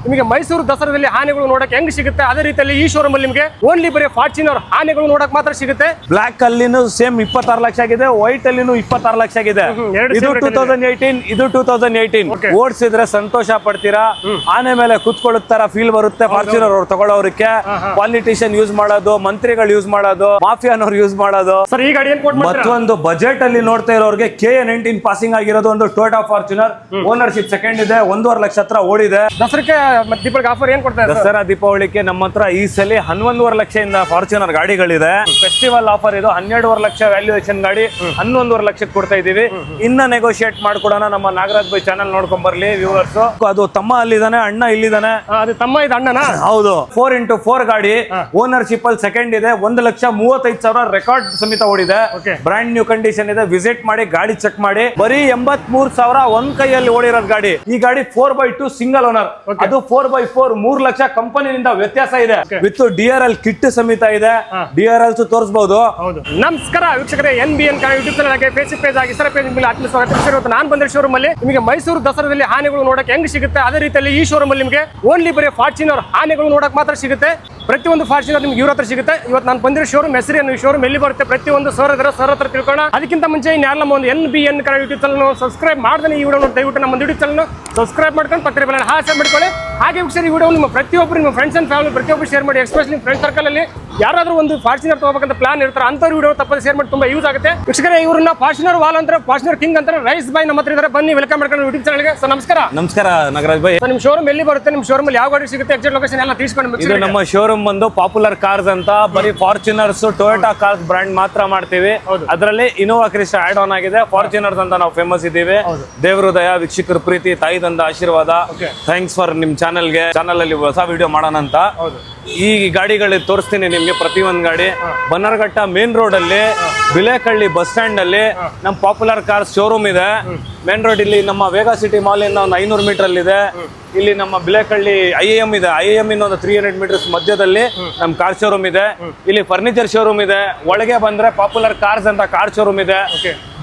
ನಿಮಗೆ ಮೈಸೂರು ದಸರಾದಲ್ಲಿ ಆನೆಗಳು ನೋಡಕ್ಕೆ ಹೆಂಗ್ ಸಿಗುತ್ತೆ ಅದೇ ರೀತಿಯಲ್ಲಿ ಈ ಶೋರೂಮ್ ಅಲ್ಲಿ ನಿಮಗೆ ಓನ್ಲಿ ಬರೀ ಫಾರ್ಚುನರ್ ಆನೆಗಳು ನೋಡಕ್ ಮಾತ್ರ ಸಿಗುತ್ತೆ. ಬ್ಲಾಕ್ ಅಲ್ಲಿನೂ ಸೇಮ್ 26 ಲಕ್ಷ ಆಗಿದೆ, ವೈಟ್ ಅಲ್ಲಿನೂ 26 ಲಕ್ಷ ಆಗಿದೆ. ಇದು 2018, ಇದು 2018. ಓಡಿಸಿದ್ರೆ ಸಂತೋಷ ಪಡ್ತೀರಾ, ಆನೆ ಮೇಲೆ ಕುತ್ಕೊಳ್ಳುತ್ತಾರ ಫೀಲ್ ಬರುತ್ತೆ. ಫಾರ್ಚುನರ್ ಅವ್ರು ತಗೊಳ್ಳೋರಕ್ಕೆ ಪಾಲಿಟಿಷಿಯನ್ ಯೂಸ್ ಮಾಡೋದು, ಮಂತ್ರಿಗಳು ಯೂಸ್ ಮಾಡೋದು, ಮಾಫಿಯಾನವ್ರು ಯೂಸ್ ಮಾಡೋದು. ಸರ್ ಈ ಗಾಡಿ ಮತ್ತೊಂದು ಬಜೆಟ್ ಅಲ್ಲಿ ನೋಡ್ತಾ ಇರೋರಿಗೆ KA19 ಪಾಸಿಂಗ್ ಆಗಿರೋದು ಒಂದು ಟೊಯೋಟಾ ಫಾರ್ಚುನರ್. ಓನರ್ಶಿಪ್ ಸೆಕೆಂಡ್ ಇದೆ, 1.5 ಲಕ್ಷ ಹತ್ರ ಓಡಿದೆ. ದಸರಾಕ್ಕೆ ದೀಪಾವಳಿಗೆ ಆಫರ್ ಏನ್ ಕೊಡ್ತಾರೆ? ದಸರಾ ದೀಪಾವಳಿಗೆ ನಮ್ಮ ಹತ್ರ ಈ ಸಲ 11.5 ಲಕ್ಷದಿಂದ ಫಾರ್ಚುನರ್ ಗಾಡಿಗಳಿದೆ. ಫೆಸ್ಟಿವಲ್ ಆಫರ್ ಇದು 12.5 ಲಕ್ಷ ವ್ಯಾಲ್ಯೂಯೇಷನ್ ಗಾಡಿ 11.5 ಲಕ್ಷಕ್ಕೆ ಕೊಡ್ತಾ ಇದೀವಿ. ಇನ್ನ ನೆಗೋಷಿಯೇಟ್ ಮಾಡ್ಕೊಡೋಣ. ನಮ್ಮ ನಾಗರಾಜ್ ಬೈ ಚಾನಲ್ ನೋಡ್ಕೊಂಡ್ ಬರ್ಲಿ ವ್ಯೂವರ್ಸ್. ಅದು ತಮ್ಮ ಅಲ್ಲಿದ್ದಾನೆ, ಅಣ್ಣ ಇಲ್ಲಿದ್ದಾನೆ. ಅದು ತಮ್ಮ ಇದು ಅಣ್ಣನ? ಹೌದು. 4x4 ಗಾಡಿ ಓನರ್ಶಿಪ್ ಅಲ್ಲಿ ಸೆಕೆಂಡ್ ಇದೆ. 1,35,000 ರೆಕಾರ್ಡ್ ಸಮೇತ ಓಡಿದೆ. ಬ್ರಾಂಡ್ ನ್ಯೂ ಕಂಡೀಷನ್ ಇದೆ. ವಿಸಿಟ್ ಮಾಡಿ, ಗಾಡಿ ಚೆಕ್ ಮಾಡಿ. ಬರೀ 83,000 ಒಂದ್ ಕೈಯಲ್ಲಿ ಓಡಿರೋದು ಗಾಡಿ. ಈ ಗಾಡಿ 4x2 ಸಿಂಗಲ್ ಓನರ್. ಅದು 4x4 3 ಲಕ್ಷ ಕಂಪನಿಯಿಂದ ವ್ಯತ್ಯಾಸ ಇದೆ. ವಿತ್ DRL ಕಿಟ್ ಸಮೇತ ಇದೆ. DRL ತೋರಿಸಬಹುದು. ನಮಸ್ಕಾರ ವೀಕ್ಷಕರೇ, NBN ಯೂಟ್ಯೂಬ್ ಚಾನಲ್ ಆಗಿ ಫೇಸ್ಬುಕ್ ಪೇಜ್ ಆಗಿ ಇತರ ಪೇಜ್ ಮೇಲೆ ಆತ್ಮ ಸ್ವಾಗತ. ನಾನು ಬಂದಿರೋ ಶೋರೂಮ್ ಅಲ್ಲಿ ನಿಮಗೆ ಮೈಸೂರು ದಸರಾದಲ್ಲಿ ಆನೆಗಳು ನೋಡಕ್ಕೆ ಹೆಂಗ್ ಸಿಗುತ್ತೆ ಅದೇ ರೀತಿಯಲ್ಲಿ ಈ ಶೋರೂಮ್ ಅಲ್ಲಿ ನಿಮಗೆ ಓನ್ಲಿ ಬರೀ ಫಾರ್ಚುನರ್ ಆನೆಗಳು ನೋಡಕ್ ಮಾತ್ರ ಸಿಗುತ್ತೆ. ಪ್ರತಿಯೊಂದು ಫಾರ್ಚುನರ್ ನಿಮ್ಗೆ ಇವ್ರ ಹತ್ರ ಸಿಗುತ್ತೆ. ಇವತ್ತು ನಾನು ಬಂದಿರೋ ಶೋರೂಮ್ ಹೆಸರೇನು, ಈ ಶೋರೂಮ್ ಎಲ್ಲಿ ಬರುತ್ತೆ, ಪ್ರತಿಯೊಂದು ಸರ್ ಹತ್ರ ತಿಳ್ಕೊಳ್ಳೋಣ. ಅದಕ್ಕಿಂತ ಮುಂಚೆ ಇನ್ಯಾರ ನಮ್ಮ ಒಂದು NBN ಯೂಟ್ಯೂಬ್ ಚಾನಲ್ ಸಬ್ಸ್ಕ್ರೈಬ್ ಮಾಡ್ದೆ ಈ ವಿಡಿಯೋ ದಯವಿಟ್ಟು ನಮ್ಮ ಯೂಟ್ಯೂಬ್ ಚಾನಲ್ ಸಬ್ಸ್ಕ್ರೈಬ್ ಮಾಡ್ಕೊಂಡು ಪಕ್ಕದ ಬೆಲ್ ಹಾಕಿ ಮಾಡ್ಕೊಳ್ಳಿ. ಹಾಗೆ ವೀಕ್ಷಕರು ಈ ವಿಡಿಯೋ ನಿಮ್ಮ ಪ್ರತಿಯೊಬ್ಬರು ನಿಮ್ಮ ಫ್ರೆಂಡ್ಸ್ ಅಂಡ್ ಫ್ಯಾಮಿಲಿ ಪ್ರತಿಯೊಬ್ಬರು ಶೇರ್ ಮಾಡಿ. ಎಸ್ಪೆಷಲಿ ಫ್ರೆಂಡ್ ಸರ್ಕಲ್ ಅಲ್ಲಿ ಯಾರಾದ್ರೂ ಒಂದು ಫಾರ್ಚುನರ್ ತಗೋಬೇಕಂತ ಪ್ಲಾನ್ ಇರ್ತಾರೆ ಅಂತವ್ರು ವಿಡಿಯೋ ತಪ್ಪದೆ ಶೇರ್ ಮಾಡಿ, ತುಂಬಾ ಯೂಸ್ ಆಗುತ್ತೆ. ವೀಕ್ಷಕರೇ ಇವ್ರನ್ನ ಫಾರ್ಚುನರ್ ವಾಲ್ ಅಂತ, ಫಾರ್ಚುನರ್ ಕಿಂಗ್ ಅಂತ ರೈಸ್ ಬಾಯ್ ನಮ್ಮ ಹತ್ರ ಇದ್ದಾರೆ. ಬನ್ನಿ ವೆಲ್ಕಮ್ ಮಾಡ್ಕೊಂಡು ಯೂಟ್ಯೂಬ್ ಚಾನಲ್ಗೆ. ಸರ್ ನಮಸ್ಕಾರ. ನಮಸ್ಕಾರ ನಾಗರಾಜ್ ಭಾಯ್. ನಿಮ್ಮ ಶೋರೂಮ್ ಎಲ್ಲಿ ಬರುತ್ತೆ, ನಿಮ್ಮ ಶೋರೂಮ್ ಅಲ್ಲಿ ಯಾವ ಗಾಡಿ ಸಿಗುತ್ತೆ, ಎಕ್ಸಾಕ್ಟ್ ಲೊಕೇಶನ್ ಎಲ್ಲ ತಿಳಿಸ್ಕೊಂಡು. ಇದು ನಮ್ಮ ಶೋರೂಮ್ ಬಂದು ಪಾಪ್ಯುಲರ್ ಕಾರ್ಸ್ ಅಂತ, ಬರೀ ಫಾರ್ಚುನರ್ಸ್ ಟೊಯೋಟಾ ಕಾರ್ಸ್ ಬ್ರಾಂಡ್ ಮಾತ್ರ ಮಾಡ್ತೀವಿ. ಅದರಲ್ಲಿ ಇನೋವಾ ಕ್ರಿಸ್ಟಾ ಆಡ್ ಆನ್ ಆಗಿದೆ. ಫಾರ್ಚುನರ್ಸ್ ಅಂತ ನಾವು ಫೇಮಸ್ ಇದ್ದೀವಿ. ದೇವ್ರ ದಯ, ವೀಕ್ಷಕರ ಪ್ರೀತಿ, ತಾಯಿ ತಂದ ಆಶೀರ್ವಾದ. ಥ್ಯಾಂಕ್ಸ್ ಫಾರ್ ನಿಮ್ ಚಾನಲ್ಗೆ. ಚಾನಲ್ ಅಲ್ಲಿ ಹೊಸ ವಿಡಿಯೋ ಮಾಡೋಣ ಅಂತ ಈ ಗಾಡಿಗಳು ತೋರಿಸ್ತೀನಿ ನಿಮ್ಗೆ. ಪ್ರತಿಯೊಂದು ಗಾಡಿ ಬನ್ನರ್ಘಟ್ಟ ಮೇನ್ ರೋಡ್ ಅಲ್ಲಿ, ಬಿಲೇಕಳ್ಳಿ ಬಸ್ ಸ್ಟ್ಯಾಂಡ್ ಅಲ್ಲಿ ನಮ್ಮ ಪಾಪ್ಯುಲರ್ ಕಾರ್ಸ್ ಶೋರೂಮ್ ಇದೆ. ಮೇನ್ ರೋಡ್ ಇಲ್ಲಿ ನಮ್ಮ ವೇಗಾ ಸಿಟಿ ಮಾಲ್ ಇಂದ ಒಂದು 500 ಮೀಟರ್ ಅಲ್ಲಿ ಇದೆ. ಇಲ್ಲಿ ನಮ್ಮ ಬಿಲೇಕಳ್ಳಿ IIM ಇದೆ. IIM ಇಂದ ಒಂದು 300 ಮೀಟರ್ಸ್ ಮಧ್ಯದಲ್ಲಿ ನಮ್ಮ ಕಾರ್ ಶೋರೂಮ್ ಇದೆ. ಇಲ್ಲಿ ಫರ್ನಿಚರ್ ಶೋರೂಮ್ ಇದೆ. ಒಳಗೆ ಬಂದ್ರೆ ಪಾಪ್ಯುಲರ್ ಕಾರ್ಸ್ ಅಂತ ಕಾರ್ ಶೋರೂಮ್ ಇದೆ.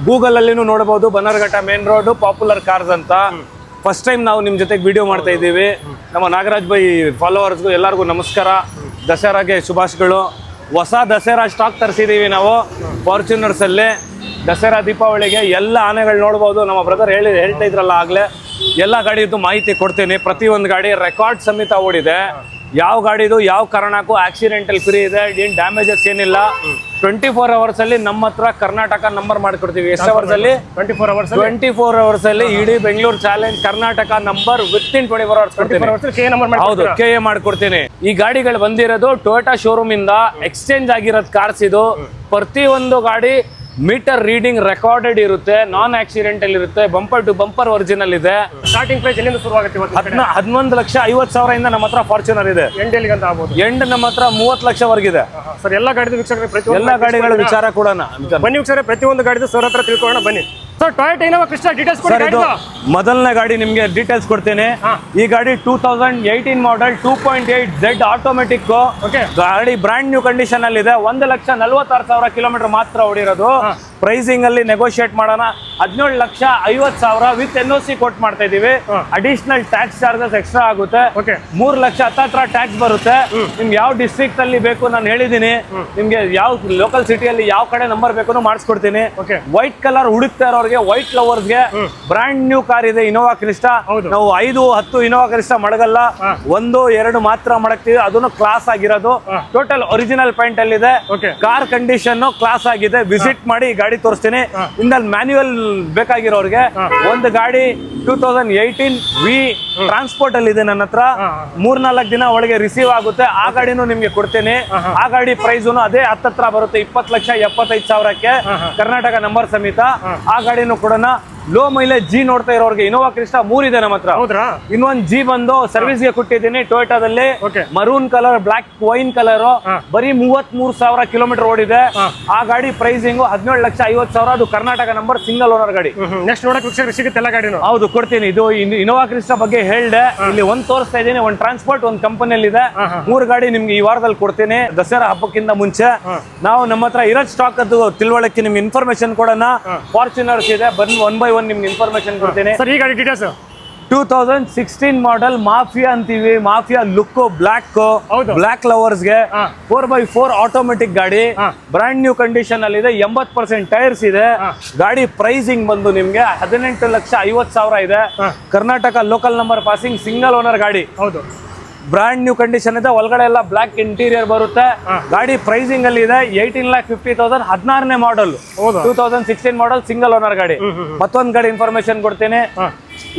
ಗೂಗಲ್ ಅಲ್ಲಿನೂ ನೋಡಬಹುದು, Bannerghatta main road popular cars ಅಂತ. ಫಸ್ಟ್ ಟೈಮ್ ನಾವು ನಿಮ್ ಜೊತೆಗೆ ವಿಡಿಯೋ ಮಾಡ್ತಾ ಇದ್ದೀವಿ. ನಮ್ಮ ನಾಗರಾಜ್ ಬೈ ಫಾಲೋವರ್ಸ್ಗೂ ಎಲ್ಲರಿಗೂ ನಮಸ್ಕಾರ. ದಸರಾಗೆ ಶುಭಾಶಯಗಳು. ಹೊಸ ದಸರಾ ಸ್ಟಾಕ್ ತರಿಸಿದೀವಿ ನಾವು ಫಾರ್ಚುನರ್ಸ್ ಅಲ್ಲಿ. ದಸರಾ ದೀಪಾವಳಿಗೆ ಎಲ್ಲ ಆನೆಗಳು ನೋಡ್ಬೋದು. ನಮ್ಮ ಬ್ರದರ್ ಹೇಳ್ತಾ ಇದ್ರಲ್ಲ ಆಗ್ಲೇ, ಎಲ್ಲ ಗಾಡಿದು ಮಾಹಿತಿ ಕೊಡ್ತೀನಿ. ಪ್ರತಿಯೊಂದು ಗಾಡಿ ರೆಕಾರ್ಡ್ ಸಮೇತ ಓಡಿದೆ. ಯಾವ ಗಾಡಿದು ಯಾವ ಕಾರಣಕ್ಕೂ ಆಕ್ಸಿಡೆಂಟಲ್ ಫ್ರೀ ಇದೆ. ಏನ್ ಡ್ಯಾಮೇಜಸ್ ಏನಿಲ್ಲ. 24 ಅವರ್ಸ್ ಅಲ್ಲಿ ನಮ್ಮ ಹತ್ರ ಕರ್ನಾಟಕ ನಂಬರ್ ಮಾಡ್ಕೊಡ್ತೀವಿ. ಎಷ್ಟು ಅವರ್ಸ್ ಅಲ್ಲಿ? 24 ಅವರ್ಸ್ ಅಲ್ಲಿ ಇಡೀ Bengaluru challenge Karnataka number within 24 hours ಕೊಡ್ತೀನಿ. ಹೌದು, KA ಮಾಡ್ಕೊಡ್ತೀನಿ. ಈ ಗಾಡಿಗಳು ಬಂದಿರೋದು ಟೊಯೋಟಾ ಶೋರೂಮ್ ಇಂದ ಎಕ್ಸ್ಚೇಂಜ್ ಆಗಿರೋದು ಕಾರ್ಸ್. ಇದು ಪ್ರತಿಯೊಂದು ಗಾಡಿ ಮೀಟರ್ ರೀಡಿಂಗ್ ರೆಕಾರ್ಡೆಡ್ ಇರುತ್ತೆ, ನಾನ್ ಆಕ್ಸಿಡೆಂಟಲ್ ಇರುತ್ತೆ, ಬಂಪರ್ ಟು ಬಂಪರ್ ಒರಿಜಿನಲ್ ಇದೆ. ಸ್ಟಾರ್ಟಿಂಗ್ ಪ್ರೈಸ್ ಎಲ್ಲಿಂದ ಶುರುವಾಗುತ್ತೆ? 11,50,000 ಇಂದ ನಮ್ಮ ಹತ್ರ ಫಾರ್ಚುನರ್ ಇದೆ. ಎಂಡ್ ನಮ್ಮ ಹತ್ರ 30 ಲಕ್ಷವರೆಗಿದೆ. ಸರ್ ಎಲ್ಲ ಗಾಡಿದು ವೀಕ್ಷಕರು ಎಲ್ಲ ಗಾಡಿಗಳ ವಿಚಾರ ಕೊಡೋಣ. ಬನ್ನಿ ವೀಕ್ಷಕರೇ, ಪ್ರತಿಯೊಂದು ಗಾಡಿದು ಸರ್ ಹತ್ರ ತಿಳ್ಕೊಳ್ಳೋಣ ಬನ್ನಿ. Sir Toyota Innova Crysta details ಕೊಡಿ. ಮೊದಲನೇ ಗಾಡಿ ನಿಮ್ಗೆ ಡೀಟೇಲ್ಸ್ ಕೊಡ್ತೀನಿ. ಈ ಗಾಡಿ 2018 ಮಾಡೆಲ್ 2.8Z ಆಟೋಮೆಟಿಕ್ ಗಾಡಿ. ಬ್ರಾಂಡ್ ನ್ಯೂ ಕಂಡೀಷನ್ ಅಲ್ಲಿ ಇದೆ. 1,46,000 ಕಿಲೋಮೀಟರ್ ಮಾತ್ರ ಓಡಿರೋದು. ಪ್ರೈಸಿಂಗ್ ಅಲ್ಲಿ ನೆಗೋಷಿಯೇಟ್ ಮಾಡೋಣ. 17,50,000 ವಿತ್ NOC ಕೊಟ್ ಮಾಡ್ತಾ ಇದೀವಿ. ಅಡಿಷನಲ್ ಟ್ಯಾಕ್ಸ್ ಚಾರ್ಜಸ್ ಎಕ್ಸ್ಟ್ರಾ ಆಗುತ್ತೆ. 3 ಲಕ್ಷ ಹತ್ರ ಟ್ಯಾಕ್ಸ್ ಬರುತ್ತೆ. ನಿಮ್ಗೆ ಯಾವ ಡಿಸ್ಟ್ರಿಕ್ಟ್ ಅಲ್ಲಿ ಬೇಕು ನಾನು ಹೇಳಿದೀನಿ. ನಿಮ್ಗೆ ಯಾವ ಲೋಕಲ್ ಸಿಟಿಯಲ್ಲಿ ಯಾವ ಕಡೆ ನಂಬರ್ ಬೇಕು ಮಾಡಿಸ್ಕೊಡ್ತೀನಿ. ವೈಟ್ ಕಲರ್ ಹುಡುಕ್ತಾ ಇರೋರಿಗೆ, ವೈಟ್ ಲವರ್ಸ್ಗೆ ಬ್ರಾಂಡ್ ನ್ಯೂ ಕಾರ್ ಇದೆ ಇನೋವಾ ಕ್ರಿಸ್ಟಾ. ನಾವು 5-10 ಇನೋವಾ ಕ್ರಿಸ್ಟಾ ಮಡಗಲ್ಲ, 1-2 ಮಾತ್ರ ಮಡಗ್ತೀವಿ. ಅದನ್ನು ಕ್ಲಾಸ್ ಆಗಿರೋದು. ಟೋಟಲ್ ಒರಿಜಿನಲ್ ಪೇಂಟ್ ಅಲ್ಲಿ ಇದೆ. ಕಾರ್ ಕಂಡೀಷನ್ ಕ್ಲಾಸ್ ಆಗಿದೆ. ವಿಸಿಟ್ ಮಾಡಿ ಗಾಡಿ ತೋರಿಸ್ತೀನಿ. ಇಂದಲ್ಲಿ ಮ್ಯಾನ್ಯುವಲ್ ಬೇಕಾಗಿರೋರಿಗೆ ಒಂದು ಗಾಡಿ 2018 V ಟ್ರಾನ್ಸ್ಪೋರ್ಟ್ ಅಲ್ಲಿ ಇದೆ ನನ್ನ ಹತ್ರ. 3-4 ದಿನ ಒಳಗೆ ರಿಸೀವ್ ಆಗುತ್ತೆ. ಆ ಗಾಡಿನೂ ನಿಮ್ಗೆ ಕೊಡ್ತೇನೆ. ಆ ಗಾಡಿ ಪ್ರೈಸ್ ಅದೇ ಹತ್ತತ್ರ ಬರುತ್ತೆ. 20,75,000ಕ್ಕೆ ಕರ್ನಾಟಕ ನಂಬರ್ ಸಮೇತ. ಆ ಗಾಡಿನೂ ಕೊಡೋಣ. ಲೋ ಮೈಲೇಜ್ G ನೋಡ್ತಾ ಇರೋರಿಗೆ ಇನೋವಾ ಕ್ರಿಸ್ಟಾ 3 ಇದೆ ನಮ್ಮ ಹತ್ರ. ಇನ್ನೊಂದು G ಬಂದು ಸರ್ವಿಸ್ ಗೆ ಕೊಟ್ಟಿದ್ದೀನಿ ಟೊಯೋಟಾದಲ್ಲಿ. Maroon colour, black wine colour. ಬರೀ 33,000 ಕಿಲೋಮೀಟರ್ ಓಡಿದೆ. ಆ ಗಾಡಿ ಪ್ರೈಸಿಂಗ್ 17,50,000. ಅದು ಕರ್ನಾಟಕ ನಂಬರ್, ಸಿಂಗಲ್ ಓನರ್ ಗಾಡಿ. ನೆಕ್ಸ್ಟ್ ನೋಡಕ್ ಸಿಗುತ್ತೆ ಎಲ್ಲ ಗಾಡಿ. ಹೌದು, ಕೊಡ್ತೀನಿ. ಇದು ಇನೋವಾ ಕ್ರಿಸ್ಟಾ ಬಗ್ಗೆ ಹೇಳ್ದೆ. ಇಲ್ಲಿ ಒಂದು ತೋರಿಸ್ತಾ ಇದ್ದೀನಿ. ಒಂದು ಟ್ರಾನ್ಸ್ಪೋರ್ಟ್, ಒಂದು ಕಂಪನಿಯಲ್ಲಿ ಇದೆ. 3 ಗಾಡಿ ನಿಮ್ಗೆ ಈ ವಾರದಲ್ಲಿ ಕೊಡ್ತೀನಿ. ದಸರಾ ಹಬ್ಬಕ್ಕಿಂತ ಮುಂಚೆ ನಾವು ನಮ್ಮ ಹತ್ರ ಇರೋ ಸ್ಟಾಕ್ ಅದು ತಿಳುವಳಿಕೆ ನಿಮ್ಗೆ ಇನ್ಫಾರ್ಮೇಶನ್ ಕೊಡೋಣ. ಫಾರ್ಚುನರ್ಸ್ ಇದೆ, ಬಂದು 1 by 1 ನಿಮ್ಗೆ ಇನ್ಫಾರ್ಮೇಶನ್ ಕೊಡ್ತೀನಿ. ಸರ್ ಈ ಗಾಡಿ ಡೀಟೇಲ್ಸ್ 2016 ಮಾಡೆಲ್ ಮಾಫಿಯಾ ಅಂತೀವಿ, ಮಾಫಿಯಾ ಲುಕ್ ಬ್ಲಾಕ್, ಬ್ಲಾಕ್ ಲವರ್ಸ್ಗೆ 4x4 ಆಟೋಮೆಟಿಕ್ ಗಾಡಿ, ಬ್ರಾಂಡ್ ನ್ಯೂ ಕಂಡೀಷನ್ ಅಲ್ಲಿ ಇದೆ, 80% ಟೈರ್ಸ್ ಇದೆ. ಗಾಡಿ ಪ್ರೈಸಿಂಗ್ ಬಂದು ನಿಮ್ಗೆ 18,50,000 ಇದೆ. Karnataka local number passing, single owner ಗಾಡಿ. ಹೌದು, ಬ್ರಾಂಡ್ ನ್ಯೂ ಕಂಡೀಷನ್ ಇದೆ, ಒಳಗಡೆ ಎಲ್ಲ ಬ್ಲಾಕ್ ಇಂಟೀರಿಯರ್ ಬರುತ್ತೆ. ಗಾಡಿ ಪ್ರೈಸಿಂಗ್ ಅಲ್ಲಿ ಇದೆ 18,50,000, 16ನೇ ಮಾಡಲ್, 2016 ಮಾಡಲ್, ಸಿಂಗಲ್ ಓನರ್ ಗಾಡಿ. ಮತ್ತೊಂದು ಗಾಡಿ ಇನ್ಫಾರ್ಮೇಶನ್ ಕೊಡ್ತೀನಿ.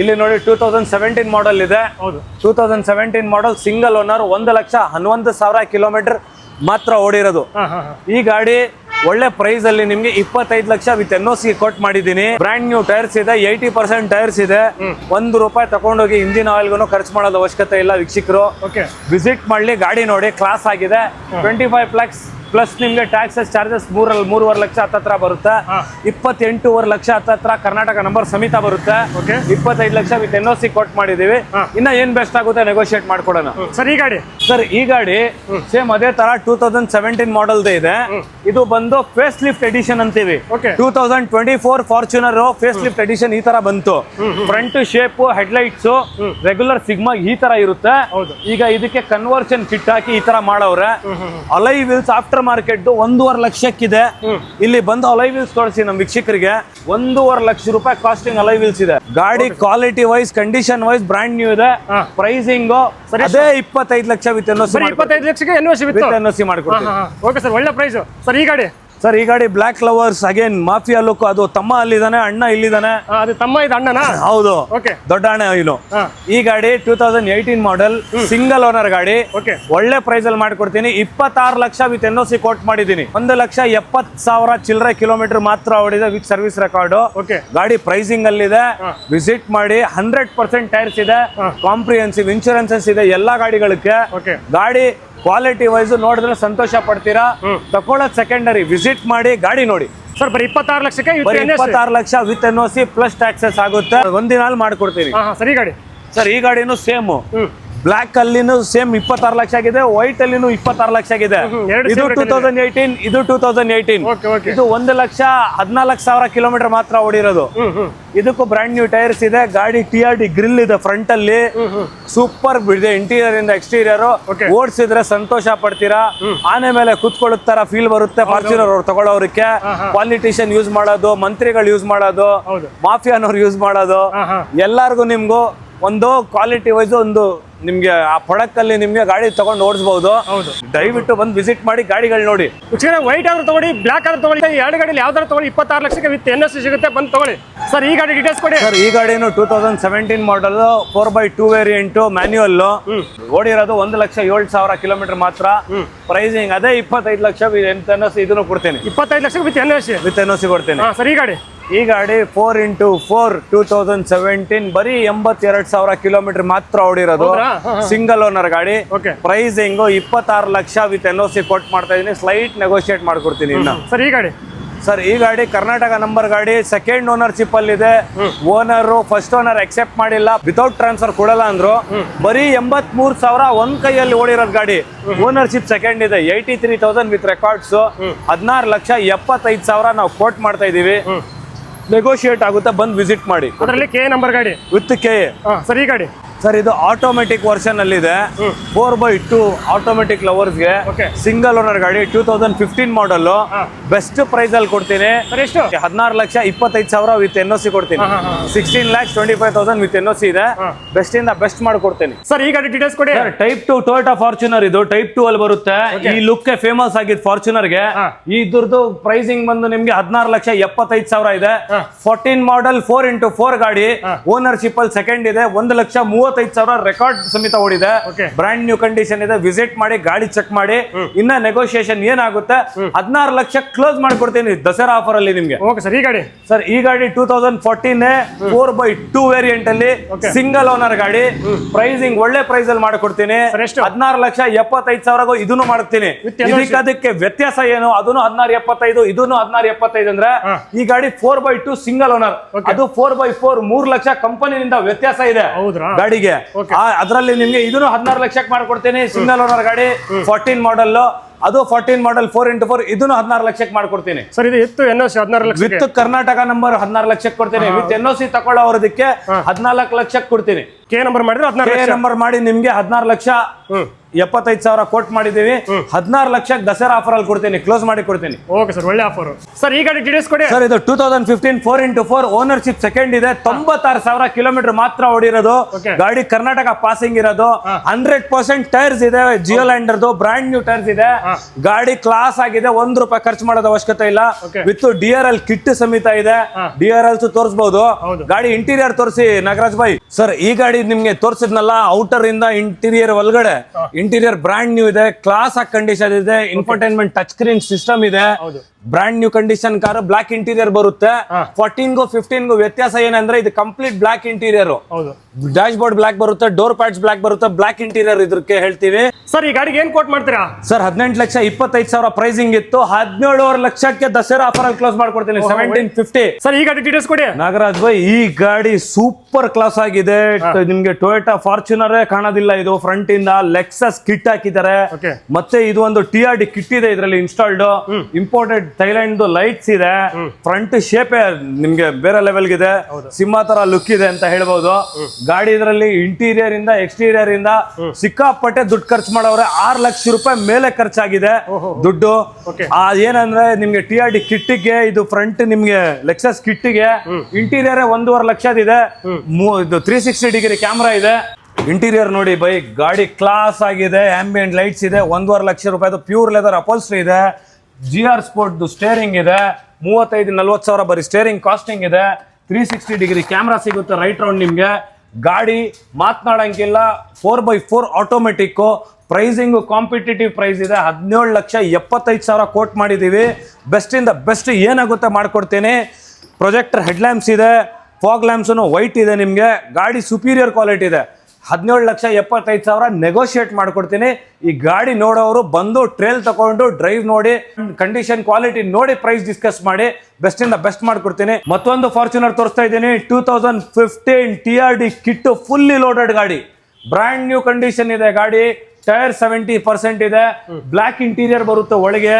ಇಲ್ಲಿ ನೋಡಿ 2017 ಮಾಡಲ್ ಇದೆ. 2017 ಮಾಡಲ್, ಸಿಂಗಲ್ ಓನರ್, 1,11,000 ಕಿಲೋಮೀಟರ್ ಮಾತ್ರ ಓಡಿರೋದು. ಈ ಗಾಡಿ ಒಳ್ಳೆ ಪ್ರೈಸ್ ಅಲ್ಲಿ ನಿಮ್ಗೆ 25 ಲಕ್ಷ ವಿತ್ NOC ಕೊಟ್ ಮಾಡಿದೀನಿ. ಬ್ರಾಂಡ್ ನ್ಯೂ ಟೈರ್ಸ್ ಇದೆ, 80% ಟೈರ್ಸ್ ಇದೆ. ₹1 ತಗೊಂಡೋಗಿ ಇಂಜಿನ್ ಆಯಿಲ್ಗೂ ಖರ್ಚು ಮಾಡೋದು ಅವಶ್ಯಕತೆ ಇಲ್ಲ. ವೀಕ್ಷಕರು ವಿಸಿಟ್ ಮಾಡ್ಲಿ, ಗಾಡಿ ನೋಡಿ, ಕ್ಲಾಸ್ ಆಗಿದೆ. 25 lakhs ಪ್ಲಸ್ ನಿಮ್ಗೆ ಟ್ಯಾಕ್ಸಸ್ ಚಾರ್ಜಸ್ 3.5 ಲಕ್ಷ ಹತ್ತತ್ರ ಬರುತ್ತೆ. 28.5 ಲಕ್ಷ ಹತ್ತತ್ರ ಕರ್ನಾಟಕ ನಂಬರ್ ಸಮೇತ ಬರುತ್ತೆ. 25 ಲಕ್ಷ ವಿತ್ NOC ಕೊಟ್ ಮಾಡಿದೀವಿ. ಇನ್ನ ಏನ್ ಬೆಸ್ಟ್ ಆಗುತ್ತೆ ನೆಗೋಷಿಯೇಟ್ ಮಾಡ್ಕೊಡೋಣ. ಸರ್ ಈ ಗಾಡಿ ಸೇಮ್ ಅದೇ ತರ 2017 ಮಾಡೆಲ್ ಇದೆ. ಇದು ಬಂದು ಫೇಸ್ ಲಿಫ್ಟ್ ಎಡಿಷನ್ ಅಂತೀವಿ. 2024 ಫಾರ್ಚುನರ್ ಫೇಸ್ ಲಿಫ್ಟ್ ಎಡಿಷನ್ ಈ ತರ ಬಂತು. Front shape, headlights regular sigma ಈ ತರ ಇರುತ್ತೆ. ಈಗ ಇದಕ್ಕೆ ಕನ್ವರ್ಷನ್ ಕಿಟ್ ಹಾಕಿ ಈ ತರ ಮಾಡವ್ರೆ. ಅಲೈ ವೀಲ್ಸ್ ಆಫ್ಟರ್ ಮಾರ್ಕೆಟ್ 1.5 ಲಕ್ಷಕ್ಕಿದೆ. ಇಲ್ಲಿ ಬಂದು ಅಲೈ ವೀಲ್ಸ್ ತೋರಿಸಿ ನಮ್ಮ ವೀಕ್ಷಕರಿಗೆ. 1.5 ಲಕ್ಷ ರೂಪಾಯಿ ಕಾಸ್ಟಿಂಗ್ ಅಲೈ ವೀಲ್ಸ್ ಇದೆ. ಗಾಡಿ quality wise, condition wise brand new ಇದೆ. ಪ್ರೈಸಿಂಗ್ ಅದೇ 25 ಲಕ್ಷ ವಿತ್ NOC. 25 ಲಕ್ಷಕ್ಕೆ NOC ಮಾಡ್ಕೊಡ್ತೀವಿ. ಓಕೆ ಸರ್, ಒಳ್ಳೆ ಪ್ರೈಸ್. ಸರ್ ಈ ಗಾಡಿ black lovers, again mafia look. ಅದು ತಮ್ಮ ಅಲ್ಲಿದ್ದಾನೆ, ಅಣ್ಣ ಇಲ್ಲಿದ್ದಾನೆ. ಅದು ತಮ್ಮ, ಇದು ಅಣ್ಣನ? ಹೌದು, ದೊಡ್ಡ ಅಣ್ಣ ಇವನು. ಈ ಗಾಡಿ 2018 ಮಾಡೆಲ್, ಸಿಂಗಲ್ ಓನರ್ ಗಾಡಿ. ಒಳ್ಳೆ ಪ್ರೈಸ್ ಅಲ್ಲಿ ಮಾಡ್ಕೊಡ್ತೀನಿ. 26 ಲಕ್ಷ ವಿತ್ NOC ಕೋಟ್ ಮಾಡಿದೀನಿ. 1,70,000 ಚಿಲ್ಲರೆ ಕಿಲೋಮೀಟರ್ ಮಾತ್ರ ಓಡಿದೆ ವಿತ್ ಸರ್ವಿಸ್ ರೆಕಾರ್ಡ್. ಗಾಡಿ ಪ್ರೈಸಿಂಗ್ ಅಲ್ಲಿ ಇದೆ, ವಿಸಿಟ್ ಮಾಡಿ. 100% ಟೈರ್ಸ್ ಇದೆ, ಕಾಂಪ್ರಿಹೆನ್ಸಿವ್ ಇನ್ಶೂರೆನ್ಸಸ್ ಇದೆ ಎಲ್ಲಾ ಗಾಡಿಗಳಿಗೆ. ಗಾಡಿ ಕ್ವಾಲಿಟಿ ವೈಸ್ ನೋಡಿದ್ರೆ ಸಂತೋಷ ಪಡ್ತೀರಾ. ತಕೊಳ್ಳೋದು ಸೆಕೆಂಡರಿ, ವಿಸಿಟ್ ಮಾಡಿ ಗಾಡಿ ನೋಡಿ. ಸರ್ ಬರೀ 26 ಲಕ್ಷಕ್ಕೆ 26 lakh with NOC plus taxes ಆಗುತ್ತೆ. ಒಂದಿನಲ್ಲಿ ಮಾಡ್ಕೊಡ್ತೀನಿ. ಸರ್ ಈ ಗಾಡಿನೂ ಸೇಮ್ ಬ್ಲಾಕ್ ಅಲ್ಲಿನೂ ಸೇಮ್ 26 ಲಕ್ಷ ಆಗಿದೆ, ವೈಟ್ ಅಲ್ಲಿನೂ 26 ಲಕ್ಷ ಆಗಿದೆ. ಇದು 2018, ಇದು 2018. ಇದು 1,14,000 ಕಿಲೋಮೀಟರ್ ಮಾತ್ರ ಓಡಿರೋದು. ಇದಕ್ಕೂ ಬ್ರಾಂಡ್ ನ್ಯೂ ಟೈರ್ಸ್ ಇದೆ. ಗಾಡಿ TRD ಗ್ರಿಲ್ ಇದೆ ಫ್ರಂಟ್ ಅಲ್ಲಿ, ಸೂಪರ್ ಇದೆ ಇಂಟೀರಿಯರ್ ಇಂದ ಎಕ್ಸ್ಟೀರಿಯರ್. ಓಡಿಸಿದ್ರೆ ಸಂತೋಷ ಪಡ್ತೀರಾ. ಆನೆ ಮೇಲೆ ಕುತ್ಕೊಳ್ಳುತ್ತಾರ ಫೀಲ್ ಬರುತ್ತೆ. ಫಾರ್ಚುನರ್ ಅವ್ರು ತಗೊಳ್ಳೋರಿಗೆ, ಪಾಲಿಟಿಷಿಯನ್ ಯೂಸ್ ಮಾಡೋದು, ಮಂತ್ರಿಗಳು ಯೂಸ್ ಮಾಡೋದು, ಮಾಫಿಯಾನವ್ರು ಯೂಸ್ ಮಾಡೋದು, ಎಲ್ಲಾರ್ಗು ನಿಮ್ಗೂ ಒಂದು ಕ್ವಾಲಿಟಿ ವೈಸ್ ಒಂದು ನಿಮ್ಗೆ ಆ ಪ್ರಾಡಕ್ಟ್ ಅಲ್ಲಿ ನಿಮ್ಗೆ ಗಾಡಿ ತಗೊಂಡು ಓಡಿಸಬಹುದು. ದಯವಿಟ್ಟು ಬಂದು ವಿಸಿಟ್ ಮಾಡಿ ಗಾಡಿಗಳು ನೋಡಿ. ವೈಟ್ ಆದ್ರೂ ತಗೊಳ್ಳಿ, ಬ್ಲಾಕ್ ಆದ್ರೂ ತಗೊಳ್ಳಿ, ಎರಡು ಗಾಡಿ ಯಾವ್ದಾದ್ರು ತಗೊಳ್ಳಿ. 26 ಲಕ್ಷಕ್ಕೆ ವಿತ್ NOC ಸಿಗುತ್ತೆ, ಬಂದು ತಗೊಳ್ಳಿ. ಸರ್ ಈ ಗಾಡಿ ಡೀಟೇಲ್ಸ್ ಕೊಡಿ. ಸರ್ ಈ ಗಾಡಿನು 2017 ಮಾಡಲ್, 4x2 ವೇರಿಯಂಟ್, ಮ್ಯಾನ್ಯುಯಲ್. ಓಡಿರೋದು 1,07,000 ಕಿಲೋಮೀಟರ್ ಮಾತ್ರ. ಪ್ರೈಸಿಂಗ್ ಅದೇ 25 ಲಕ್ಷ ವಿತ್ NOC. ಇದನ್ನು ಕೊಡ್ತೇನೆ. 25 ಲಕ್ಷ ವಿತ್ NOC ಕೊಡ್ತೇನೆ. ಸರ್ ಈ ಗಾಡಿ 4x4 2017 ಬರೀ 82,000 ಕಿಲೋಮೀಟರ್ ಮಾತ್ರ ಓಡಿರೋದು. ಸಿಂಗಲ್ ಓನರ್ ಗಾಡಿ. ಪ್ರೈಸಿಂಗ್ 26 ಲಕ್ಷ ವಿತ್ NOC ಕೊಟ್ ಮಾಡ್ತಾ ಇದೀನಿ. ಸ್ಲೈಟ್ ನೆಗೋಷಿಯೇಟ್ ಮಾಡ್ಕೊಡ್ತೀನಿ. ಇನ್ನು ಸರ್ ಈ ಗಾಡಿ ಕರ್ನಾಟಕ ನಂಬರ್ ಗಾಡಿ, ಸೆಕೆಂಡ್ ಓನರ್ಶಿಪ್ ಅಲ್ಲಿ ಇದೆ. ಓನರ್ ಫಸ್ಟ್ ಓನರ್ ಅಕ್ಸೆಪ್ಟ್ ಮಾಡಿಲ್ಲ, ವಿತೌಟ್ ಟ್ರಾನ್ಸ್ಫರ್ ಕೊಡಲ್ಲ ಅಂದ್ರು. ಬರೀ 83,000 ಒಂದ್ ಕೈಯಲ್ಲಿ ಓಡಿರೋದ್ ಗಾಡಿ. ಓನರ್ಶಿಪ್ ಸೆಕೆಂಡ್ ಇದೆ. 83,000 ವಿತ್ ರೆಕಾರ್ಡ್ಸ್. 16,75,000 ನಾವು ಕೋಟ್ ಮಾಡ್ತಾ ಇದೀವಿ. ನೆಗೋಷಿಯೇಟ್ ಆಗುತ್ತೆ, ಬಂದು ವಿಸಿಟ್ ಮಾಡಿ. ಅದರಲ್ಲಿ KA ನಂಬರ್ ಗಾಡಿ ವಿತ್ KA. ಸರ್ ಈ ಗಾಡಿ ಸರ್ ಇದು ಆಟೋಮೆಟಿಕ್ ವರ್ಷನ್ ಅಲ್ಲಿ ಇದೆ. 4x2 ಆಟೋಮೆಟಿಕ್ ಲವರ್ಸ್ಗೆ ಸಿಂಗಲ್ ಓನರ್ ಗಾಡಿ. 2015 ಮಾಡಲ್. ಬೆಸ್ಟ್ ಪ್ರೈಸ್ ಅಲ್ಲಿ ಕೊಡ್ತೀನಿ. 16,25,000 ವಿತ್ NOC ಕೊಡ್ತೀನಿ. 16,25,000 ವಿತ್ NOC ಇದೆ. ಬೆಸ್ಟ್ ಇಂದ ಬೆಸ್ಟ್ ಮಾಡ್ಕೊಡ್ತೀನಿ. ಸರ್ ಈ ಗಾಡಿ ಡೀಟೇಲ್ಸ್ ಕೊಡಿ. Type 2 Toyota Fortuner. ಇದು ಟೈಪ್ 2 ಅಲ್ಲಿ ಬರುತ್ತೆ. ಈ ಲುಕ್ ಫೇಮಸ್ ಆಗಿದ್ ಫಾರ್ಚುನರ್ ಗೆ. ಇದ್ರದ್ದು ಪ್ರೈಸಿಂಗ್ ಬಂದು ನಿಮ್ಗೆ 16,75,000 ಇದೆ. 14 ಮಾಡಲ್, 4x4 ಗಾಡಿ. ಓನರ್ಶಿಪ್ ಅಲ್ಲಿ ಸೆಕೆಂಡ್ ಇದೆ. 1,35,000 ರೆಕಾರ್ಡ್ ಸಮೇತ ಓಡಿದೆ. ಬ್ರಾಂಡ್ ನ್ಯೂ ಕಂಡೀಷನ್ ಇದೆ. ವಿಸಿಟ್ ಮಾಡಿ, ಗಾಡಿ ಚೆಕ್ ಮಾಡಿ. ಇನ್ನ ನೆಗೋಷಿಯೇಷನ್ ಏನಾಗುತ್ತೆ 16 ಲಕ್ಷ ಕ್ಲೋಸ್ ಮಾಡ್ಕೊಡ್ತೀನಿ ದಸರಾ ಆಫರ್ ಅಲ್ಲಿ ನಿಮ್ಗೆ. ಸರ್ ಈ ಗಾಡಿ 2014 4x2 ವೇರಿಯಂಟ್ ಅಲ್ಲಿ ಸಿಂಗಲ್ ಓನರ್ ಗಾಡಿ. ಪ್ರೈಸಿಂಗ್ ಒಳ್ಳೆ ಪ್ರೈಸ್ ಅಲ್ಲಿ ಮಾಡ್ಕೊಡ್ತೀನಿ. 16,75,000 ಇದನ್ನು ಮಾಡ್ತೀನಿ. ಅದಕ್ಕೆ ವ್ಯತ್ಯಾಸ ಏನು? ಅದನ್ನು 16,75,000, ಇದನ್ನು 16,75,000 ಅಂದ್ರೆ ಈ ಗಾಡಿ 4x2 ಸಿಂಗಲ್ ಓನರ್. ಅದು 4x4 3 ಲಕ್ಷ ಕಂಪನಿಯಿಂದ ವ್ಯತ್ಯಾಸ ಇದೆ ಗಾಡಿಗೆ. ಅದರಲ್ಲಿ ನಿಮ್ಗೆ ಇದನ್ನು 16 ಲಕ್ಷಕ್ಕೆ ಮಾಡ್ಕೊಡ್ತೀನಿ. ಸಿಂಗಲ್ ಓನರ್ ಗಾಡಿ, 14 ಮಾಡಲ್. ಅದು 14 ಮಾಡಲ್ 4x4 ಇದನ್ನು 16 ಲಕ್ಷಕ್ಕೆ ಮಾಡ್ಕೊಡ್ತೀನಿ ಸರ್. ಇದು ಇತ್ತು NOC 16 lakh with Karnataka number 16 ಲಕ್ಷಕ್ಕೆ ಕೊಡ್ತೀನಿ. ವಿತ್ NOC ತಗೊಳ್ಳೋದಕ್ಕೆ 14 ಲಕ್ಷಕ್ಕೆ ಕೊಡ್ತೀನಿ. ಕೆ ನಂಬರ್ ಮಾಡಿದ್ರೆ 16 ನಂಬರ್ ಮಾಡಿ ನಿಮ್ಗೆ 16 ಲಕ್ಷ 75,000 ಕೋಟ್ ಮಾಡಿದೀವಿ. 16 ಲಕ್ಷಕ್ಕೆ ದಸರಾ ಆಫರ್ ಅಲ್ಲಿ ಕೊಡ್ತೀನಿ, ಕ್ಲೋಸ್ ಮಾಡಿ ಕೊಡ್ತೀನಿ. ಓಕೆ ಸರ್, ಒಳ್ಳೆ ಆಫರ್ ಸರ್. ಈ ಗಾಡಿ ಡೀಟೇಲ್ಸ್ ಕೊಡಿ ಸರ್. ಇದು 2015 4x4 ಓನರ್ಶಿಪ್ ಸೆಕೆಂಡ್ ಇದೆ. 96,000 ಕಿಲೋಮೀಟರ್ ಮಾತ್ರ ಓಡಿರೋದು. ಗಾಡಿ ಕರ್ನಾಟಕ ಪಾಸಿಂಗ್ ಇರೋದು. 100% ಟೈರ್ಸ್ ಇದೆ, ಜಿಯೋಲ್ಯಾಂಡರ್ದು ಬ್ರಾಂಡ್ ನ್ಯೂ ಟೈರ್ಸ್ ಇದೆ. ಗಾಡಿ ಕ್ಲಾಸ್ ಆಗಿದೆ, ₹1 ಖರ್ಚು ಮಾಡೋದು ಅವಶ್ಯಕತೆ ಇಲ್ಲ. ವಿತ್ DRL ಕಿಟ್ ಸಮೇತ ಇದೆ. DRLs ತೋರಿಸಬಹುದು. ಗಾಡಿ ಇಂಟೀರಿಯರ್ ತೋರಿಸಿ ನಾಗರಾಜ್ ಭಾಯ್. ಸರ್ ಈ ಗಾಡಿ ನಿಮ್ಗೆ ತೋರಿಸಿದ್ನಲ್ಲ, ಔಟರ್ ಇಂದ ಇಂಟೀರಿಯರ್ ಒಳಗಡೆ ಇಂಟೀರಿಯರ್ ಬ್ರಾಂಡ್ ನ್ಯೂ ಇದೆ, ಕ್ಲಾಸ್ ಆಗಿ ಕಂಡೀಷನ್ ಇದೆ, ಇನ್ಫೋಟೈನ್ಮೆಂಟ್ ಟಚ್ ಸ್ಕ್ರೀನ್ ಸಿಸ್ಟಮ್ ಇದೆ. Brand new condition car, black interior ಬರುತ್ತೆ. 14 15 ವ್ಯತ್ಯಾಸ ಏನಂದ್ರೆ ಇದು complete black interior. Dashboard black ಬರುತ್ತೆ, ಡೋರ್ ಪ್ಯಾಡ್ಸ್ ಬ್ಲಾಕ್ ಬರುತ್ತೆ, ಬ್ಲಾಕ್ ಇಂಟೀರಿಯರ್ ಇದಕ್ಕೆ ಹೇಳ್ತೀವಿ. ಸರ್ ಈ ಗಾಡಿಗೆ ಏನ್ ಕೋಟ್ ಮಾಡ್ತೀರಾ ಸರ್? 18,25,000 ಪ್ರೈಸಿಂಗ್ ಇತ್ತು, 17.5 ಲಕ್ಷಕ್ಕೆ ದಸರಾ ಆಫರ್ ಅಲ್ಲಿ ಕ್ಲೋಸ್ ಮಾಡ್ಕೊಡ್ತೀನಿ. 1750. ಸರ್ ಈ ಗಾಡಿ ಡೀಟೇಲ್ಸ್ ಕೊಡಿ ನಾಗರಾಜ್ ಭಾಯ್. ಈ ಗಾಡಿ ಸೂಪರ್ ಕ್ಲಾಸ್ ಆಗಿದೆ. ನಿಮ್ಗೆ ಟೊಯೋಟಾ ಫಾರ್ಚುನರ್ ಕಾಣೋದಿಲ್ಲ. ಇದು ಫ್ರಂಟ್ ಇಂದ ಲೆಕ್ಸಸ್ ಕಿಟ್ ಹಾಕಿದ್ದಾರೆ. ಮತ್ತೆ ಇದು ಒಂದು TRD ಕಿಟ್ ಇದೆ ಇದರಲ್ಲಿ ಇನ್ಸ್ಟಾಲ್ಡ್. ಇಂಪೋರ್ಟೆಡ್ ಥೈಲ್ಯಾಂಡ್ ಲೈಟ್ಸ್ ಇದೆ. ಫ್ರಂಟ್ ಶೇಪ್ ನಿಮ್ಗೆ ಬೇರೆ ಲೆವೆಲ್ ಇದೆ, ಸಿಂಹ ತರ ಲುಕ್ ಇದೆ ಅಂತ ಹೇಳ್ಬಹುದು. ಗಾಡಿ ಇದರಲ್ಲಿ ಇಂಟೀರಿಯರ್ ಇಂದ ಎಕ್ಸ್ಟೀರಿಯರ್ ಇಂದ ಸಿಕ್ಕಾಪಟ್ಟೆ ದುಡ್ಡು ಖರ್ಚು ಮಾಡವ್ರೆ. 6 ಲಕ್ಷ ರೂಪಾಯಿ ಮೇಲೆ ಖರ್ಚಾಗಿದೆ ದುಡ್ಡು. ಏನಂದ್ರೆ ನಿಮ್ಗೆ TRD ಕಿಟ್ಗೆ, ಇದು ಫ್ರಂಟ್ ನಿಮ್ಗೆ ಲೆಕ್ಸಸ್ ಕಿಟ್ಗೆ ಇಂಟೀರಿಯರ್ 1.5 ಲಕ್ಷದಿದೆ. ಇದು 360 ಡಿಗ್ರಿ ಕ್ಯಾಮ್ರಾ ಇದೆ. ಇಂಟೀರಿಯರ್ ನೋಡಿ ಬೈ, ಗಾಡಿ ಕ್ಲಾಸ್ ಆಗಿದೆ. ಆಂಬಿಯಂಟ್ ಲೈಟ್ಸ್ ಇದೆ. 1.5 ಲಕ್ಷ ರೂಪಾಯಿ ಪ್ಯೂರ್ ಲೆದರ್ ಅಪೋಲ್ಸ್ಟ್ರಿ ಇದೆ. GR ಸ್ಪೋರ್ಟ್ ಸ್ಟೇರಿಂಗ್ ಇದೆ. 35-40 ಸಾವಿರ ಬರೀ ಸ್ಟೇರಿಂಗ್ ಕಾಸ್ಟಿಂಗ್ ಇದೆ. 360 ಡಿಗ್ರಿ ಕ್ಯಾಮ್ರಾ ಸಿಗುತ್ತೆ ರೈಟ್ ರೌಂಡ್ ನಿಮ್ಗೆ. ಗಾಡಿ ಮಾತನಾಡಂಗಿಲ್ಲ, 4x4 automatic. Pricing competitive price ಇದೆ. 17,75,000 ಕೋಟ್ ಮಾಡಿದೀವಿ. ಬೆಸ್ಟ್ ಇಂದ ಬೆಸ್ಟ್ ಏನಾಗುತ್ತೆ ಮಾಡ್ಕೊಡ್ತೀನಿ. ಪ್ರೊಜೆಕ್ಟರ್ ಹೆಡ್ ಲ್ಯಾಂಪ್ಸ್ ಇದೆ, ಫಾಗ್ ಲ್ಯಾಂಪ್ಸ್ ವೈಟ್ ಇದೆ ನಿಮ್ಗೆ. ಗಾಡಿ ಸುಪೀರಿಯರ್ ಕ್ವಾಲಿಟಿ ಇದೆ. 17,75,000 ನೆಗೋಷಿಯೇಟ್ ಮಾಡ್ಕೊಡ್ತೀನಿ. ಈ ಗಾಡಿ ನೋಡೋರು ಬಂದು ಟ್ರೇಲ್ ತಗೊಂಡು ಡ್ರೈವ್ ನೋಡಿ, ಕಂಡೀಷನ್ ಕ್ವಾಲಿಟಿ ನೋಡಿ ಪ್ರೈಸ್ ಡಿಸ್ಕಸ್ ಮಾಡಿ ಬೆಸ್ಟ್ ಇಂದ ಬೆಸ್ಟ್ ಮಾಡ್ಕೊಡ್ತೀನಿ. ಮತ್ತೊಂದು ಫಾರ್ಚುನರ್ ತೋರಿಸ್ತಾ ಇದ್ದೀನಿ. 2015 TRD ಕಿಟ್ ಫುಲ್ಲಿ ಲೋಡೆಡ್ ಗಾಡಿ, ಬ್ರಾಂಡ್ ನ್ಯೂ ಕಂಡೀಷನ್ ಇದೆ ಗಾಡಿ. ಟೈರ್ 70% ಇದೆ. ಬ್ಲಾಕ್ ಇಂಟೀರಿಯರ್ ಬರುತ್ತೆ ಒಳಗೆ.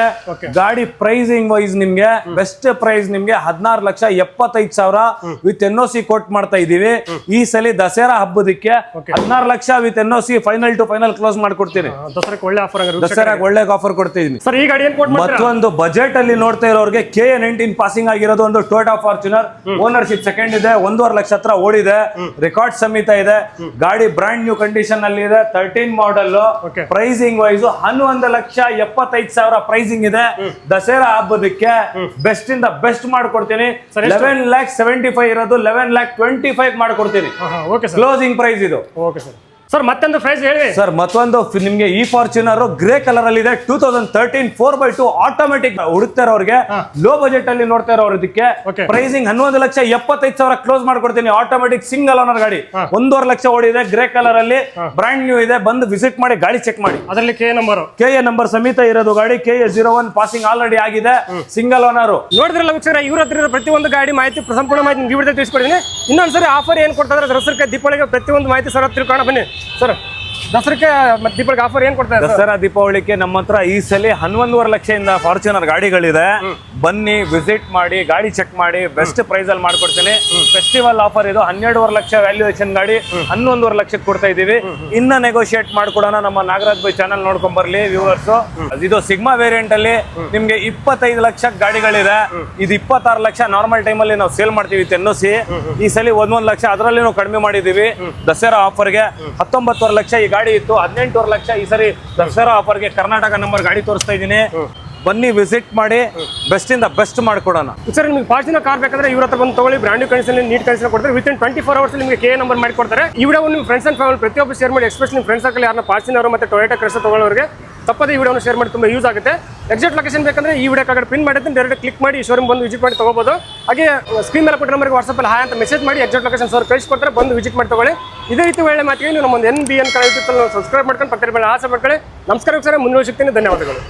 ಗಾಡಿ ಪ್ರೈಸಿಂಗ್ ವೈಸ್ ನಿಮ್ಗೆ ಬೆಸ್ಟ್ ಪ್ರೈಸ್ ನಿಮ್ಗೆ 16,75,000 ವಿತ್ NOC ಕೋಟ್ ಮಾಡ್ತಾ ಇದೀವಿ. ಈ ಸಲ ದಸರಾ ಹಬ್ಬದಕ್ಕೆ 16 lakh with NOC final to final close ಮಾಡ್ಕೊಡ್ತೀನಿ. ದಸರಾಗೆ ಒಳ್ಳೆ ಆಫರ್ ಕೊಡ್ತಿದ್ದೀನಿ. ಮತ್ತೊಂದು ಬಜೆಟ್ ಅಲ್ಲಿ ನೋಡ್ತಾ ಇರೋರಿಗೆ KA 19 ಪಾಸಿಂಗ್ ಆಗಿರೋದು ಒಂದು ಟೊಯೋಟಾ ಫಾರ್ಚುನರ್. ಓನರ್ಶಿಪ್ ಸೆಕೆಂಡ್ ಇದೆ. 1.5 ಲಕ್ಷ ಹತ್ರ ಓಡಿದೆ. ರೆಕಾರ್ಡ್ ಸಮೇತ ಇದೆ. ಗಾಡಿ ಬ್ರಾಂಡ್ ನ್ಯೂ ಕಂಡೀಷನ್ ಅಲ್ಲಿ ಇದೆ. 13 ಮಾಡಲ್. ಪ್ರೈಸಿಂಗ್ ವೈಸ್ 11,75,000 ಪ್ರೈಸಿಂಗ್ ಇದೆ. ದಸರಾ ಹಬ್ಬದಕ್ಕೆ ಬೆಸ್ಟ್ ಇಂದ ಬೆಸ್ಟ್ ಮಾಡ್ಕೊಡ್ತೀನಿ. 11,75,000 ಇರೋದು 11,25,000 ಮಾಡ್ಕೊಡ್ತೀನಿ. ಕ್ಲೋಸಿಂಗ್ ಪ್ರೈಸ್ ಇದು. ಸರ್ ಮತ್ತೊಂದು ಪ್ರೈಸ್ ಹೇಳಿ ಸರ್. ಮತ್ತೊಂದು ನಿಮ್ಗೆ ಈ ಫಾರ್ಚುನರ್ ಗ್ರೇ ಕಲರ್ ಅಲ್ಲಿ ಇದೆ. 2013 4x2 ಆಟೋಮೆಟಿಕ್ ಹುಡುಕ್ತಾ ಇರೋರಿಗೆ, ಲೋ ಬಜೆಟ್ ಅಲ್ಲಿ ನೋಡ್ತಾ ಇರೋದಕ್ಕೆ ಪ್ರೈಸಿಂಗ್ 11,75,000 ಕ್ಲೋಸ್ ಮಾಡ್ಕೊಡ್ತೀನಿ. ಆಟೋಮೆಟಿಕ್ ಸಿಂಗಲ್ ಓನರ್ ಗಾಡಿ. 1.5 ಲಕ್ಷ ಓಡಿದೆ. ಗ್ರೇ ಕಲರ್ ಅಲ್ಲಿ ಬ್ರಾಂಡ್ ನ್ಯೂ ಇದೆ. ಬಂದು ವಿಸಿಟ್ ಮಾಡಿ ಗಾಡಿ ಚೆಕ್ ಮಾಡಿ. ಅದರಲ್ಲಿ KA ನಂಬರ್ ಸಮೇತ ಇರೋದು ಗಾಡಿ. KA 01 ಪಾಸಿಂಗ್ ಆಲ್ರೆಡಿ ಆಗಿದೆ. Single owner. ನೋಡಿದ್ರಲ್ಲ ವೀಕ್ಷಕರೇ, ಇವ್ರ ಹತ್ರ ಪ್ರತಿಯೊಂದು ಗಾಡಿ ಮಾಹಿತಿ ಸಂಪೂರ್ಣ ಮಾಹಿತಿ ನಿಮ್ಗೆ ವಿಡಿಯೋ ತಿಳಿಸ್ಕೊಡ್ತೀನಿ. ಇನ್ನೊಂದ್ಸರಿ ಆಫರ್ ಏನ್ ಕೊಡ್ತಾರೆ ದಸರಕ್ಕೆ ದೀಪಾವಳಿಗೆ ಪ್ರತಿಯೊಂದು ಮಾಹಿತಿ ಸರ್ ತಿಳ್ಕೊಳ್ಳೋಣ ಬನ್ನಿ. ಸರ್ ದಸರಕ್ಕೆ ಮತ್ತೆ ದೀಪಾವಳಿಗೆ ಆಫರ್ ಏನ್ ಕೊಡ್ತಾರೆ? ದಸರಾ ದೀಪಾವಳಿಗೆ ನಮ್ಮ ಹತ್ರ ಈ ಸಲ 11.5 ಲಕ್ಷದಿಂದ ಫಾರ್ಚುನರ್ ಗಾಡಿಗಳಿದೆ. ಬನ್ನಿ ವಿಸಿಟ್ ಮಾಡಿ, ಗಾಡಿ ಚೆಕ್ ಮಾಡಿ, ಬೆಸ್ಟ್ ಪ್ರೈಸ್ ಅಲ್ಲಿ ಮಾಡ್ಕೊಡ್ತೀನಿ. ಫೆಸ್ಟಿವಲ್ ಆಫರ್ ಇದು. 12.5 ಲಕ್ಷ ವ್ಯಾಲ್ಯೂಯೇಷನ್ ಗಾಡಿ 11.5 ಲಕ್ಷಕ್ಕೆ ಕೊಡ್ತಾ ಇದೀವಿ. ಇನ್ನ ನೆಗೋಷಿಯೇಟ್ ಮಾಡ್ಕೊಡೋಣ. ನಮ್ಮ ನಾಗರಾಜ್ ಬೈ ಚಾನಲ್ ನೋಡ್ಕೊಂಡ್ ಬರ್ಲಿ ವ್ಯೂವರ್ಸ್. ಇದು ಸಿಗ್ಮಾ ವೇರಿಯಂಟ್ ಅಲ್ಲಿ ನಿಮ್ಗೆ 25 ಲಕ್ಷ ಗಾಡಿಗಳಿದೆ. ಇದು 26 ಲಕ್ಷ ನಾರ್ಮಲ್ ಟೈಮ್ ಅಲ್ಲಿ ನಾವು ಸೇಲ್ ಮಾಡ್ತೀವಿ NOC. ಈ ಸಲ 11 ಲಕ್ಷ ಅದರಲ್ಲಿ ನಾವು ಕಡಿಮೆ ಮಾಡಿದೀವಿ ದಸರಾ ಆಫರ್ಗೆ. 19.5 ಲಕ್ಷ ಈ ಗಾಡಿ ಇತ್ತು. 18.5 ಲಕ್ಷ ಈ ಸರಿ ದಸರಾ ಆಫರ್ಗೆ ಕರ್ನಾಟಕ ನಂಬರ್ ಗಾಡಿ ತೋರಿಸ್ತಾ ಇದ್ದೀನಿ. ಬನ್ನಿ ವಿಸಿಟ್ ಮಾಡಿ, ಬೆಸ್ಟ್ ಇಂದ ಬೆಸ್ಟ್ ಮಾಡ್ಕೊಡೋಣ. ಸರ್ ನಿಮ್ಗೆ ಫಾರ್ಚುನರ್ ಕಾರ್ ಬೇಕಂದ್ರೆ ಇವ್ರ ಹತ್ರ ಬಂದು ತಗೊಳ್ಳಿ. Brand new condition, neat condition ಕೊಡ್ತಾರೆ. ವಿತಿನ್ 24 ಅವರ್ಸ್ ನಿಮಗೆ KA ನಂಬರ್ ಮಾಡಿ ಕೊಡ್ತಾರೆ. ಈ ವಿಡಿಯೋ ನಿಮ್ಮ ಫ್ರೆಂಡ್ಸ್ ಅಂಡ್ ಫ್ಯಾಮಿಲಿ ಪ್ರತಿಯೊಬ್ಬರು ಶೇರ್ ಮಾಡಿ. ಎಸ್ಪೆಷಲಿ ನಿಮ್ಮ ಫ್ರೆಂಡ್ಸ್ ಸರ್ಕಲ್ ಯಾರನ್ನ ಫಾರ್ಚುನರ್ ಮತ್ತೆ ಟೊಯೋಟಾ ಕ್ರೈಸ್ಟರ್ ತಗೊಳ್ಳೋರಿಗೆ ತಪ್ಪದೆ ಈ ವಿಡಿಯೋನ ಶೇರ್ ಮಾಡಿ, ತುಂಬ ಯೂಸ್ ಆಗುತ್ತೆ. ಎಕ್ಸಾಕ್ಟ್ ಲೊಕೇಶನ್ ಬೇಕಂದ್ರೆ ಈ ವಿಡಿಯೋ ಕಡೆ ಪಿನ್ ಮಾಡಿರ್ತೀನಿ, ಡೈರೆಕ್ಟ್ ಕ್ಲಿಕ್ ಮಾಡಿ ಶೋರೂಮ್ ಬಂದು ವಿಸಿಟ್ ಮಾಡಿ ತಗೋಬಹುದು. ಹಾಗೆ ಸ್ಕ್ರೀನ್ ಮೇಲೆ ಕೊಟ್ಟ ನಂಬರ್ಗೆ ವಾಟ್ಸಪ್ಪಲ್ಲಿ ಹಾಯ್ ಅಂತ ಮೆಸೇಜ್ ಮಾಡಿ ಎಕ್ಸಾಕ್ಟ್ ಲೊಕೇಶನ್ ಸರ್ ಕಳಿಸ್ಕೊಡ್ತಾರೆ, ಬಂದು ವಿಸಿಟ್ ಮಾಡಿ ತಗೊಳ್ಳಿ. ಇದೇ ರೀತಿ ಒಳ್ಳೆ ಮಾತಿಗೆ ನೀವು ನಮ್ಮೊಂದು NBN ಯೂಟ್ಯೂಬ್ ಚಾನಲ್ ಸಬ್ಸ್ಕ್ರೈಬ್ ಮಾಡ್ಕೊಂಡು ಪಕ್ಕದ ಮೇಲೆ ಆಸೆ ಮಾಡ್ಕೊಳ್ಳಿ. ನಮಸ್ಕಾರ ಸರ್, ಮುಂದೆ ಸಿಗ್ತೀನಿ. ಧನ್ಯವಾದಗಳು.